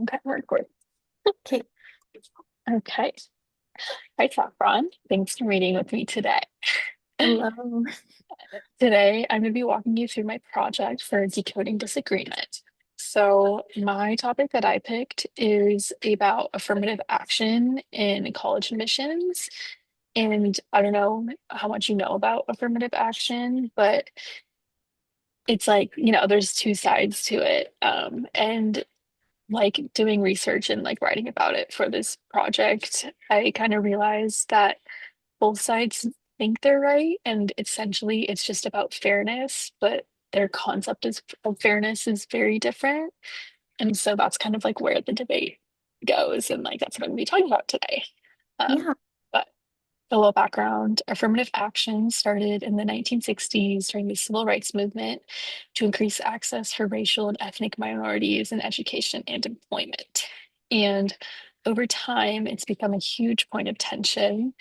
Okay, we're recording. Okay. Okay. Hi, Saffron. Thanks for meeting with me today. Hello. Today, I'm going to be walking you through my project for decoding disagreement. So, my topic that I picked is about affirmative action in college admissions. And I don't know how much you know about affirmative action, but it's like, there's two sides to it. And like doing research and like writing about it for this project, I kind of realized that both sides think they're right, and essentially it's just about fairness, but their concept of fairness is very different. And so that's kind of like where the debate goes, and like that's what I'm going to be talking about today. Yeah. But a little background, affirmative action started in the 1960s during the civil rights movement to increase access for racial and ethnic minorities in education and employment. And over time, it's become a huge point of tension.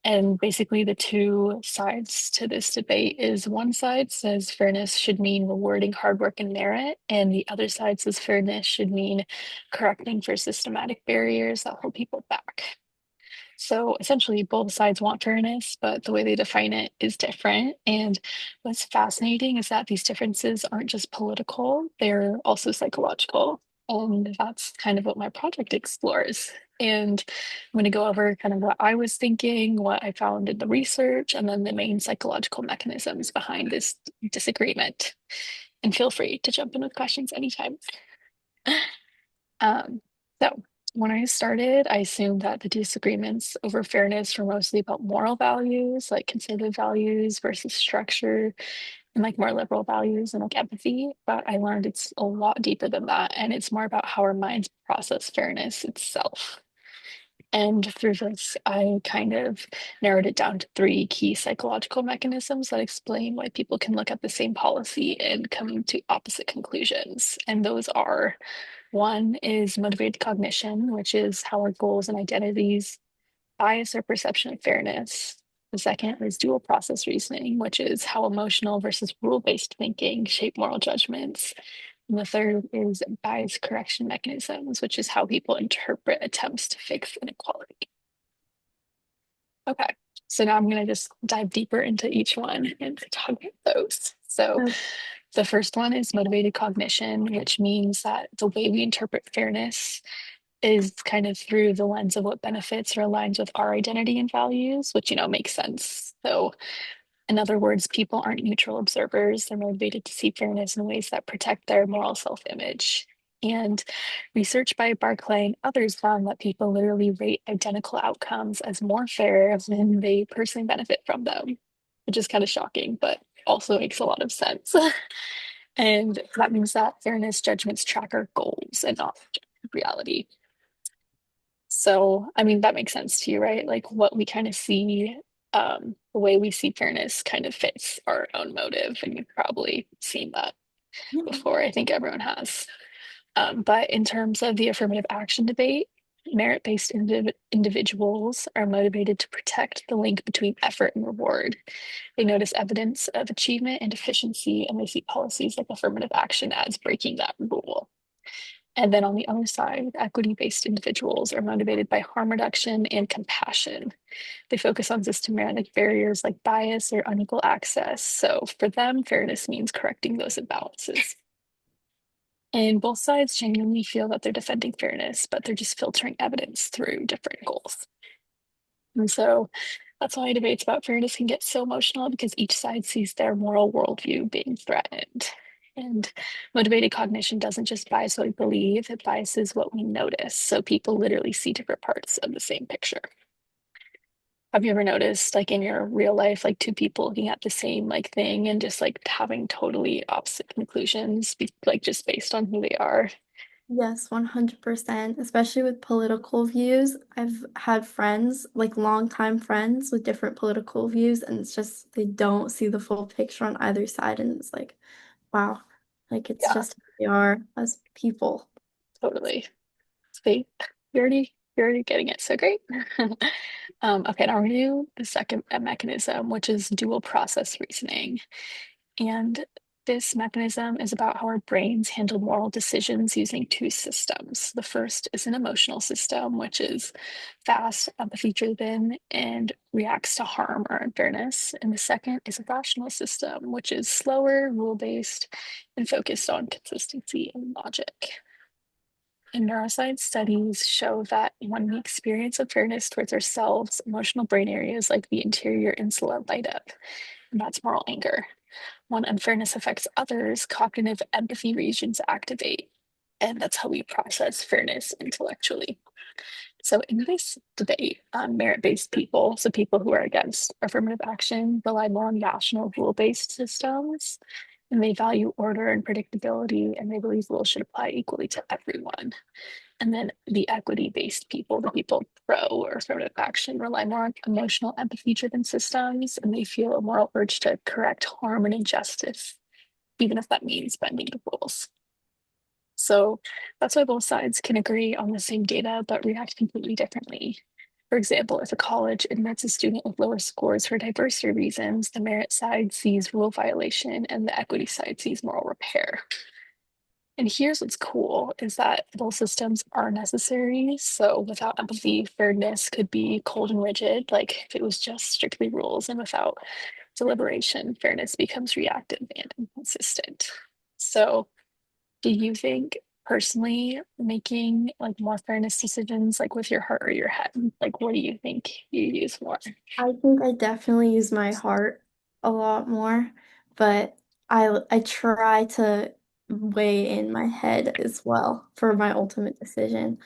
And basically, the two sides to this debate is one side says fairness should mean rewarding hard work and merit, and the other side says fairness should mean correcting for systematic barriers that hold people back. So essentially, both sides want fairness, but the way they define it is different. And what's fascinating is that these differences aren't just political, they're also psychological. And that's kind of what my project explores. And I'm going to go over kind of what I was thinking, what I found in the research, and then the main psychological mechanisms behind this disagreement. And feel free to jump in with questions anytime. Um, so when I started, I assumed that the disagreements over fairness were mostly about moral values, like conservative values versus structure, and like more liberal values and like empathy. But I learned it's a lot deeper than that, and it's more about how our minds process fairness itself. And through this, I kind of narrowed it down to three key psychological mechanisms that explain why people can look at the same policy and come to opposite conclusions. And those are one is motivated cognition, which is how our goals and identities bias our perception of fairness. The second is dual process reasoning, which is how emotional versus rule-based thinking shape moral judgments. And the third is bias correction mechanisms, which is how people interpret attempts to fix inequality. Okay, so now I'm going to just dive deeper into each one and talk about those. So Oh, the first one is motivated cognition, which means that the way we interpret fairness is kind of through the lens of what benefits or aligns with our identity and values, which, makes sense. So, in other words, people aren't neutral observers. They're motivated to see fairness in ways that protect their moral self image. And research by Barclay and others found that people literally rate identical outcomes as more fair when they personally benefit from them, which is kind of shocking, but also makes a lot of sense. And that means that fairness judgments track our goals and not reality. So, I mean, that makes sense to you, right? Like what we kind of see, the way we see fairness kind of fits our own motive. And you've probably seen that yeah. before. I think everyone has. But in terms of the affirmative action debate, merit-based individuals are motivated to protect the link between effort and reward. They notice evidence of achievement and efficiency, and they see policies like affirmative action as breaking that rule. And then on the other side, equity-based individuals are motivated by harm reduction and compassion. They focus on systematic barriers like bias or unequal access. So for them, fairness means correcting those imbalances. And both sides genuinely feel that they're defending fairness, but they're just filtering evidence through different goals. And so that's why debates about fairness can get so emotional because each side sees their moral worldview being threatened. And motivated cognition doesn't just bias what we believe, it biases what we notice. So people literally see different parts of the same picture. Have you ever noticed, like in your real life, like two people looking at the same like thing and just like having totally opposite conclusions, like just based on who they are? Yes, 100%. Especially with political views. I've had friends, like longtime friends with different political views, and it's just they don't see the full picture on either side. And it's like, wow, like it's Yeah, just who they are as people. totally. Sweet. You're already getting it. So great. Okay, now we're gonna do the second mechanism, which is dual process reasoning. And this mechanism is about how our brains handle moral decisions using two systems. The first is an emotional system, which is fast, empathy driven, and reacts to harm or unfairness. And the second is a rational system, which is slower, rule based, and focused on consistency and logic. And neuroscience studies show that when we experience unfairness towards ourselves, emotional brain areas like the anterior insula light up, and that's moral anger. When unfairness affects others, cognitive empathy regions activate, and that's how we process fairness intellectually. So, in this debate, merit based people, so people who are against affirmative action, rely more on rational rule based systems, and they value order and predictability, and they believe rules should apply equally to everyone. And then the equity based people, the people pro or affirmative action, rely more on emotional empathy driven systems, and they feel a moral urge to correct harm and injustice, even if that means bending the rules. So that's why both sides can agree on the same data but react completely differently. For example, if a college admits a student with lower scores for diversity reasons, the merit side sees rule violation and the equity side sees moral repair. And here's what's cool is that both systems are necessary. So without empathy, fairness could be cold and rigid, like if it was just strictly rules, and without deliberation, fairness becomes reactive and inconsistent. So do you think personally making like more fairness decisions like with your heart or your head? Like what do you think you use more? I think I definitely use my heart a lot more, but I try to weigh in my head as well for my ultimate decision.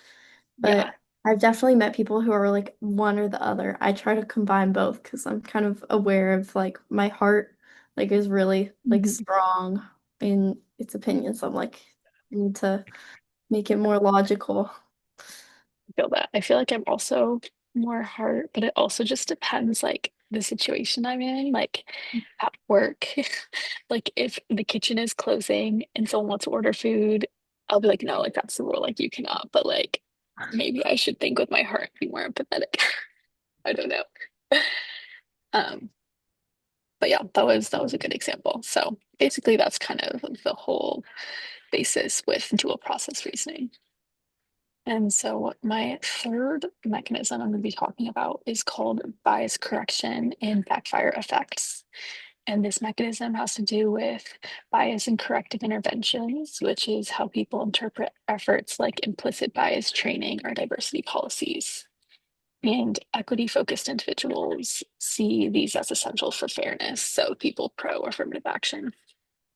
Yeah. But I've definitely met people who are like one or the other. I try to combine both because I'm kind of aware of like my heart like is really like Mhm. strong in its opinion. So I'm like I need to make it more logical. Feel that. I feel like I'm also more heart, but it also just depends like the situation I'm in. Like at work, like if the kitchen is closing and someone wants to order food, I'll be like, no, like that's the rule, like you cannot. But like maybe I should think with my heart, be more empathetic. I don't know. Um, but yeah, that was a good example. So basically that's kind of the whole basis with dual process reasoning. And so my third mechanism I'm going to be talking about is called bias correction and backfire effects. And this mechanism has to do with bias and corrective interventions, which is how people interpret efforts like implicit bias training or diversity policies. And equity focused individuals see these as essential for fairness. So people pro affirmative action.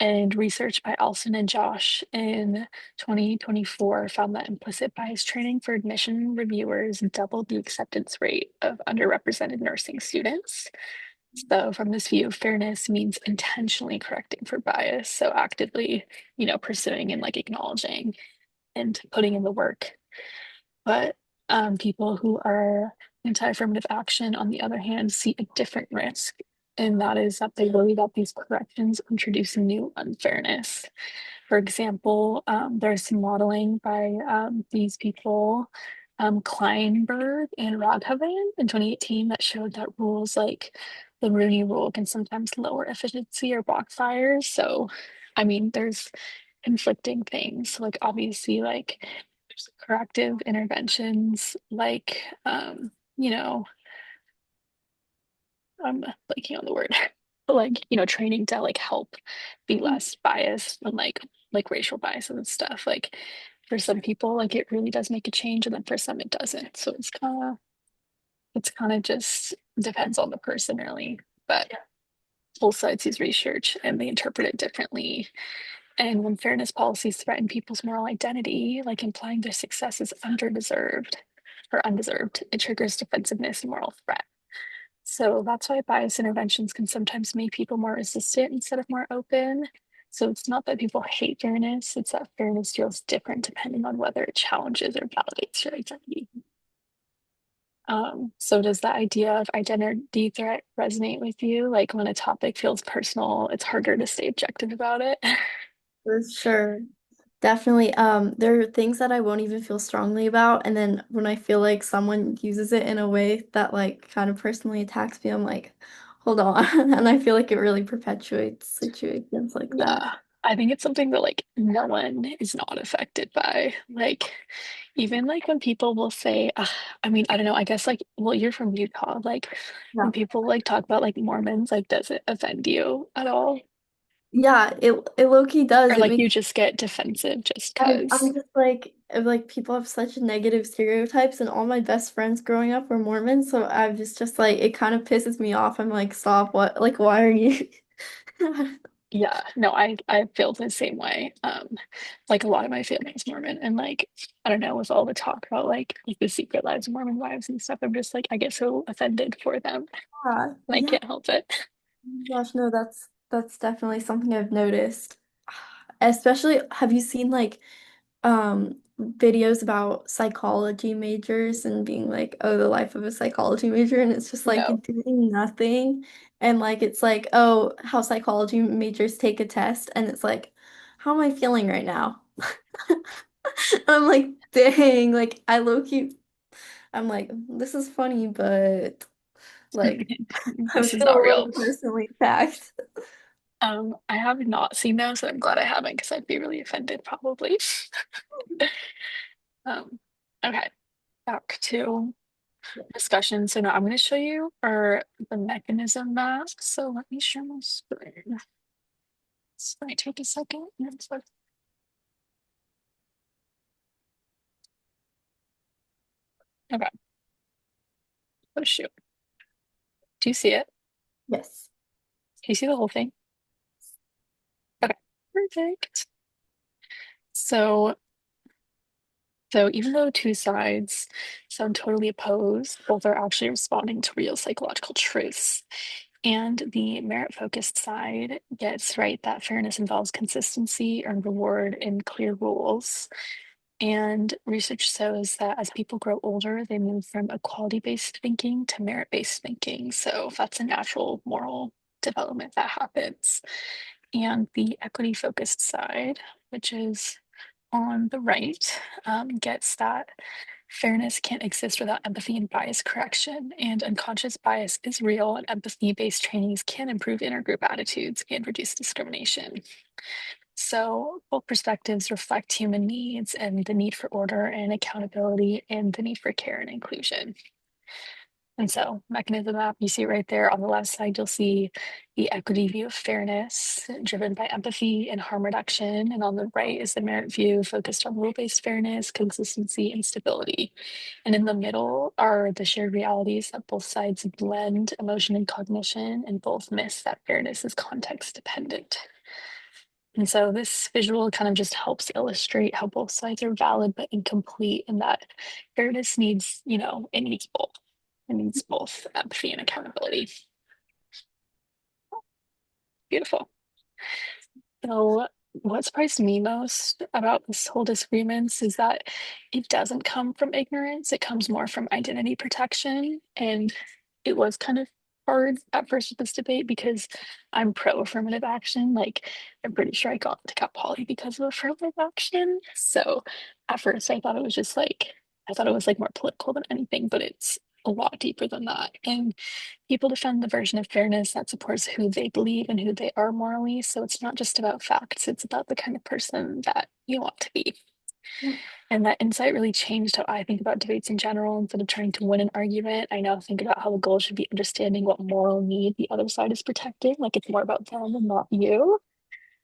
And research by Alson and Josh in 2024 found that implicit bias training for admission reviewers doubled the acceptance rate of underrepresented nursing students. So, from this view, fairness means intentionally correcting for bias. So, actively, pursuing and like acknowledging and putting in the work. But people who are anti-affirmative action, on the other hand, see a different risk, and that is that they worry that these corrections introduce new unfairness. For example, there's some modeling by these people, Kleinberg and Raghavan in 2018 that showed that rules like the Rooney Rule can sometimes lower efficiency or block fires. So, I mean, there's conflicting things. Like obviously, like there's corrective interventions, like you know, I'm blanking on the word, but like training to like help be less biased and like racial bias and stuff. Like for some people, like it really does make a change, and then for some it doesn't. So it's kind of just depends on the person really. But both sides use research and they interpret it differently. And when fairness policies threaten people's moral identity, like implying their success is underdeserved or undeserved, it triggers defensiveness and moral threat. So that's why bias interventions can sometimes make people more resistant instead of more open. So it's not that people hate fairness, it's that fairness feels different depending on whether it challenges or validates your identity. So does the idea of identity threat resonate with you? Like when a topic feels personal, it's harder to stay objective about it. For sure. Definitely. There are things that I won't even feel strongly about, and then when I feel like someone uses it in a way that like kind of personally attacks me, I'm like, hold on. And I feel like it really perpetuates situations like that. Yeah. I think it's something that like no one is not affected by. Like even like when people will say, I mean, I don't know, I guess like well, you're from Utah. Like Yeah. when people like talk about like Mormons, like does it offend you at all? Yeah, it low-key does. Or It like makes you just get defensive just I'm 'cause? just like people have such negative stereotypes and all my best friends growing up were Mormons, so I'm just like it kind of pisses me off. I'm like, stop, what like why are you Yeah, no, I feel the same way. Like a lot of my family is Mormon, and like I don't know, with all the talk about like the secret lives of Mormon wives and stuff, I'm just like I get so offended for them, Yeah, and I yeah. can't help it. Gosh, no, that's definitely something I've noticed. Especially, have you seen like videos about psychology majors and being like, oh, the life of a psychology major, and it's just like No. doing nothing. And like it's like, oh, how psychology majors take a test, and it's like, how am I feeling right now? I'm like, dang, like I low key, I'm like, this is funny, but like I This is feel not a real. little personally attacked. I have not seen those, and I'm glad I haven't because I'd be really offended probably. Um, okay, back to discussion. So now I'm going to show you the mechanism map. So let me share my screen. This might take a second. Okay. Oh shoot. Do you see it? Yes. Can you see the whole thing? Okay. Perfect. So so even though two sides sound totally opposed, both are actually responding to real psychological truths. And the merit-focused side gets right that fairness involves consistency, earned reward, and clear rules. And research shows that as people grow older, they move from equality-based thinking to merit-based thinking. So that's a natural moral development that happens. And the equity-focused side, which is on the right, gets that fairness can't exist without empathy and bias correction. And unconscious bias is real, and empathy-based trainings can improve intergroup attitudes and reduce discrimination. So both perspectives reflect human needs and the need for order and accountability and the need for care and inclusion. And so mechanism map, you see it right there on the left side, you'll see the equity view of fairness driven by empathy and harm reduction. And on the right is the merit view focused on rule-based fairness, consistency, and stability. And in the middle are the shared realities that both sides blend emotion and cognition and both miss that fairness is context dependent. And so this visual kind of just helps illustrate how both sides are valid but incomplete, and that fairness needs, it needs both. It needs both empathy and accountability. Beautiful. So, what surprised me most about this whole disagreements is that it doesn't come from ignorance, it comes more from identity protection. And it was kind of hard at first with this debate because I'm pro affirmative action. Like, I'm pretty sure I got to Cal Poly because of affirmative action. So, at first, I thought it was like more political than anything, but it's a lot deeper than that. And people defend the version of fairness that supports who they believe and who they are morally. So it's not just about facts, it's about the kind of person that you want to be. And that insight really changed how I think about debates in general. Instead of trying to win an argument, I now think about how the goal should be understanding what moral need the other side is protecting. Like it's more about them and not you.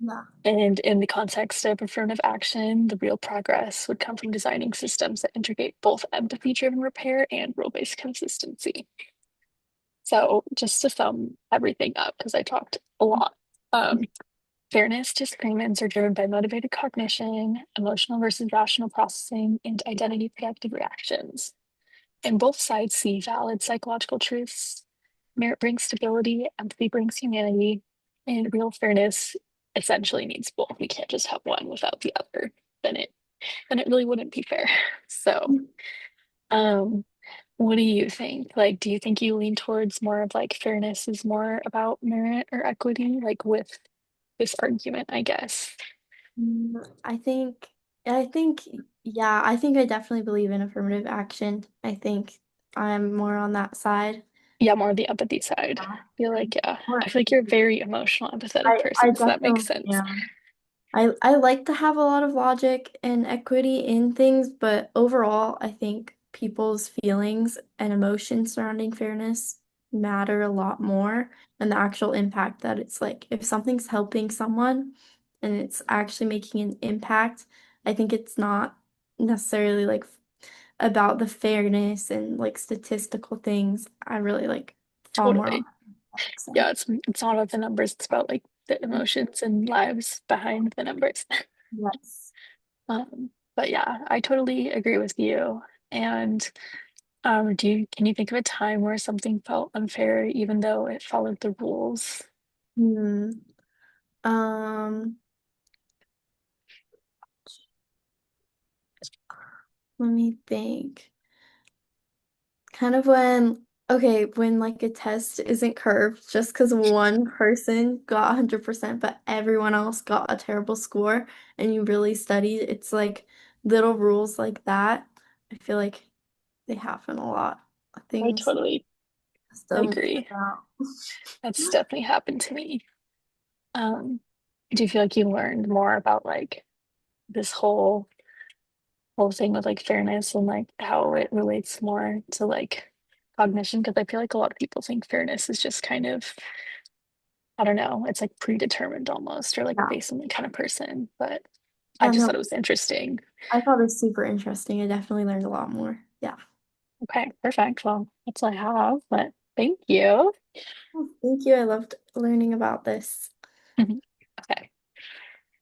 Yeah. And in the context of affirmative action, the real progress would come from designing systems that integrate both empathy driven repair and rule based consistency. So, just to sum everything up, because I talked a lot, fairness disagreements are driven by motivated cognition, emotional versus rational processing, and identity protective reactions. And both sides see valid psychological truths. Merit brings stability, empathy brings humanity, and real fairness essentially needs both. We can't just have one without the other. Then it really wouldn't be fair. So, um, what do you think? Like, do you think you lean towards more of like fairness is more about merit or equity, like with this argument, I guess? I think, yeah, I think I definitely believe in affirmative action. I think I'm more on that side. Yeah, more of the empathy side. I feel like, yeah, I Or feel like you're a very emotional, empathetic I person, so that makes definitely, sense. yeah. I like to have a lot of logic and equity in things, but overall, I think people's feelings and emotions surrounding fairness matter a lot more than the actual impact that it's like. If something's helping someone and it's actually making an impact, I think it's not necessarily like about the fairness and like statistical things. I really like fall more on Totally. that side. Yeah, it's not about the numbers, it's about like the emotions and lives behind the numbers. Yes. But yeah, I totally agree with you. And can you think of a time where something felt unfair even though it followed the rules? Hmm. Um, Let me think. Kind of when like a test isn't curved just because one person got 100%, but everyone else got a terrible score and you really studied, it's like little rules like that. I feel like they happen a lot. I Things totally just don't agree. work out. That's definitely happened to me. Um, do you feel like you learned more about like this whole thing with like fairness and like how it relates more to like cognition? Because I feel like a lot of people think fairness is just kind of, I don't know, it's like predetermined almost or like Yeah. based on the kind of person. But I Yeah, just no, thought it was interesting. I thought it was super interesting. I definitely learned a lot more. Yeah. Okay, perfect. Well, that's all I have, but thank you. Well, thank you. I loved learning about this.